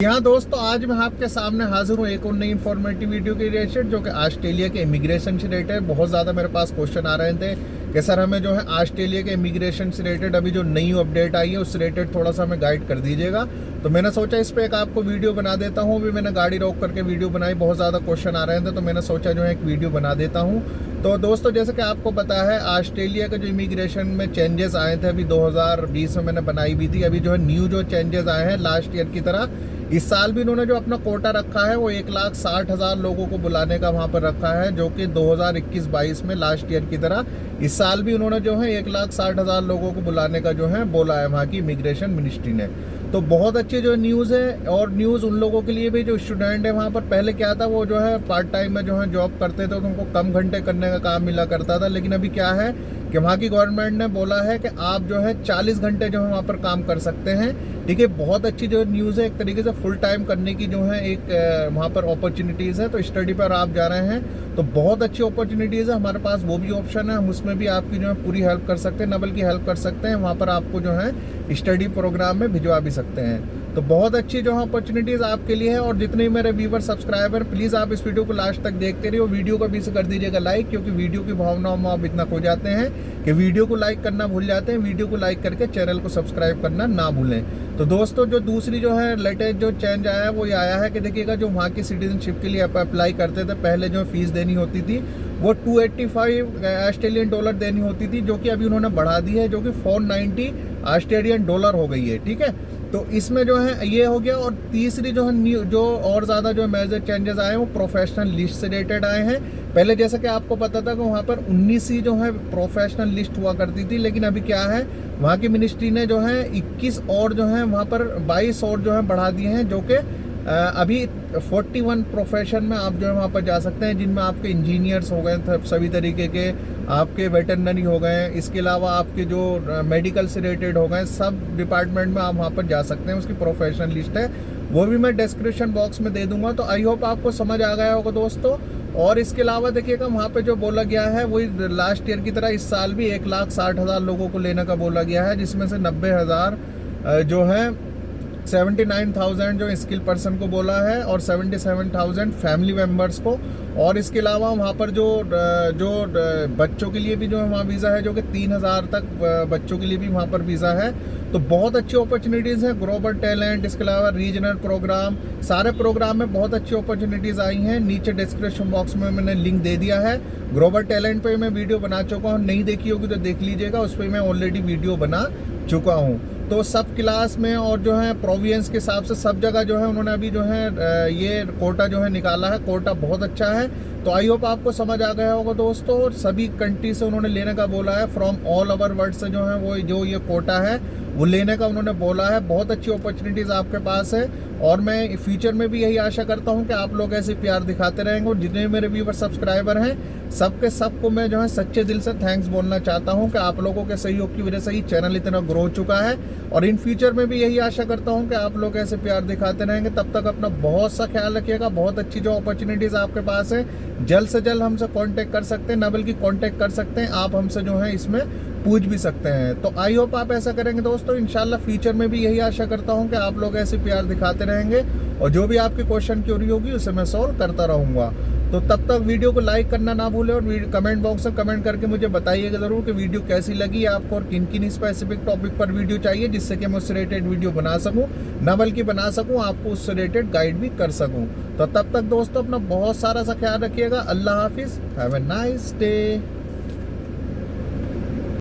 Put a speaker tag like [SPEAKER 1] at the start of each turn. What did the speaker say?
[SPEAKER 1] यहाँ दोस्तों आज मैं आपके सामने हाजिर हूँ एक और नई इन्फॉर्मेटिव वीडियो के रिलेटेड जो कि ऑस्ट्रेलिया के इमिग्रेशन से रिलेटेड। बहुत ज़्यादा मेरे पास क्वेश्चन आ रहे थे कि सर हमें जो है ऑस्ट्रेलिया के इमिग्रेशन से रिलेटेड अभी जो नई अपडेट आई है उससे रिलेटेड थोड़ा सा हमें गाइड कर दीजिएगा। तो मैंने सोचा इस पर एक आपको वीडियो बना देता हूँ। अभी मैंने गाड़ी रोक करके वीडियो बनाई, बहुत ज़्यादा क्वेश्चन आ रहे थे तो मैंने सोचा जो है एक वीडियो बना देता हूँ। तो दोस्तों जैसे कि आपको पता है ऑस्ट्रेलिया के जो इमिग्रेशन में चेंजेस आए थे अभी 2020 में मैंने बनाई भी थी। अभी जो है न्यू जो चेंजेस आए हैं लास्ट ईयर की तरह इस साल भी इन्होंने जो अपना कोटा रखा है वो 1,60,000 लोगों को बुलाने का वहाँ पर रखा है, जो कि 2021-22 में लास्ट ईयर की तरह इस साल भी उन्होंने जो है 1,60,000 लोगों को बुलाने का जो है बोला है वहाँ की इमिग्रेशन मिनिस्ट्री ने। तो बहुत अच्छी जो न्यूज़ है, और न्यूज़ उन लोगों के लिए भी जो स्टूडेंट है वहाँ पर। पहले क्या था वो जो है पार्ट टाइम में जो है जॉब करते थे तो उनको कम घंटे करने का काम मिला करता था, लेकिन अभी क्या है कि वहाँ की गवर्नमेंट ने बोला है कि आप जो है 40 घंटे जो है वहाँ पर काम कर सकते हैं। ठीक है, बहुत अच्छी जो न्यूज़ है, एक तरीके से फुल टाइम करने की जो है एक वहाँ पर अपॉर्चुनिटीज़ है। तो स्टडी पर आप जा रहे हैं तो बहुत अच्छी अपॉर्चुनिटीज़ है, हमारे पास वो भी ऑप्शन है, हम उसमें भी आपकी जो है पूरी हेल्प कर सकते हैं, न बल्कि हेल्प कर सकते हैं, वहाँ पर आपको जो है स्टडी प्रोग्राम में भिजवा भी सकते हैं। तो बहुत अच्छी जो है अपॉर्चुनिटीज़ आपके लिए है। और जितने भी मेरे व्यूवर सब्सक्राइबर, प्लीज़ आप इस वीडियो को लास्ट तक देखते रहिए और वीडियो को भी से कर दीजिएगा लाइक, क्योंकि वीडियो की भावनाओं में आप इतना खो जाते हैं कि वीडियो को लाइक करना भूल जाते हैं। वीडियो को लाइक करके चैनल को सब्सक्राइब करना ना भूलें। तो दोस्तों जो दूसरी जो है लेटेस्ट जो चेंज आया है वो ये आया है कि देखिएगा जो वहाँ की सिटीजनशिप के लिए आप अप्लाई करते थे पहले जो फीस देनी होती थी वो 285 ऑस्ट्रेलियन डॉलर देनी होती थी, जो कि अभी उन्होंने बढ़ा दी है, जो कि 490 ऑस्ट्रेलियन डॉलर हो गई है। ठीक है, तो इसमें जो है ये हो गया। और तीसरी जो है न्यू जो और ज़्यादा जो मेजर चेंजेस आए हैं वो प्रोफेशनल लिस्ट से रिलेटेड आए हैं। पहले जैसा कि आपको पता था कि वहाँ पर 19 ही जो है प्रोफेशनल लिस्ट हुआ करती थी, लेकिन अभी क्या है वहाँ की मिनिस्ट्री ने जो है 21 और जो है वहाँ पर 22 और जो है बढ़ा दिए हैं, जो कि अभी 41 प्रोफेशन में आप जो है वहाँ पर जा सकते हैं, जिनमें आपके इंजीनियर्स हो गए सभी तरीके के, आपके वेटरनरी हो गए, इसके अलावा आपके जो मेडिकल से रिलेटेड हो गए, सब डिपार्टमेंट में आप वहाँ पर जा सकते हैं। उसकी प्रोफेशनल लिस्ट है, वो भी मैं डिस्क्रिप्शन बॉक्स में दे दूंगा। तो आई होप आपको समझ आ गया होगा दोस्तों। और इसके अलावा देखिएगा वहाँ पे जो बोला गया है वही लास्ट ईयर की तरह इस साल भी 1,60,000 लोगों को लेने का बोला गया है, जिसमें से 90,000 जो है 79,000 जो स्किल पर्सन को बोला है और 77,000 फैमिली मेम्बर्स को। और इसके अलावा वहाँ पर जो बच्चों के लिए भी जो है वहाँ वीज़ा है, जो कि 3,000 तक बच्चों के लिए भी वहाँ पर वीज़ा है। तो बहुत अच्छी अपॉर्चुनिटीज़ हैं, ग्लोबल टैलेंट, इसके अलावा रीजनल प्रोग्राम, सारे प्रोग्राम में बहुत अच्छी अपॉर्चुनिटीज़ आई हैं। नीचे डिस्क्रिप्शन बॉक्स में मैंने लिंक दे दिया है। ग्लोबल टैलेंट पे मैं वीडियो बना चुका हूँ, नहीं देखी होगी तो देख लीजिएगा, उस पर मैं ऑलरेडी वीडियो बना चुका हूँ। तो सब क्लास में और जो है प्रोविंस के हिसाब से सब जगह जो है उन्होंने अभी जो है ये कोटा जो है निकाला है। कोटा बहुत अच्छा है। तो आई होप आपको समझ आ गया होगा दोस्तों। और सभी कंट्री से उन्होंने लेने का बोला है, फ्रॉम ऑल ओवर वर्ल्ड से जो है वो जो ये कोटा है वो लेने का उन्होंने बोला है। बहुत अच्छी अपॉर्चुनिटीज़ आपके पास है और मैं फ्यूचर में भी यही आशा करता हूं कि आप लोग ऐसे प्यार दिखाते रहेंगे। और जितने मेरे व्यूवर सब्सक्राइबर हैं सबके सबको मैं जो है सच्चे दिल से थैंक्स बोलना चाहता हूं कि आप लोगों के सहयोग की वजह से ही चैनल इतना ग्रो हो चुका है। और इन फ्यूचर में भी यही आशा करता हूं कि आप लोग ऐसे प्यार दिखाते रहेंगे। तब तक अपना बहुत सा ख्याल रखिएगा। बहुत अच्छी जो अपॉर्चुनिटीज़ आपके पास है, जल्द से जल्द हमसे कांटेक्ट कर सकते हैं, न बल्कि कांटेक्ट कर सकते हैं, आप हमसे जो है इसमें पूछ भी सकते हैं। तो आई होप आप ऐसा करेंगे दोस्तों। इंशाल्लाह फ्यूचर में भी यही आशा करता हूं कि आप लोग ऐसे प्यार दिखाते रहेंगे और जो भी आपकी क्वेश्चन क्यूरी होगी उसे मैं सॉल्व करता रहूँगा। तो तब तक वीडियो को लाइक करना ना भूलें और कमेंट बॉक्स में कमेंट करके मुझे बताइएगा ज़रूर कि वीडियो कैसी लगी आपको और किन किन स्पेसिफिक टॉपिक पर वीडियो चाहिए, जिससे कि मैं उससे रिलेटेड वीडियो बना सकूं, ना बल्कि बना सकूं आपको उससे रिलेटेड गाइड भी कर सकूं। तो तब तक दोस्तों अपना बहुत सारा सा ख्याल रखिएगा। अल्लाह हाफिज़, हैव ए नाइस डे।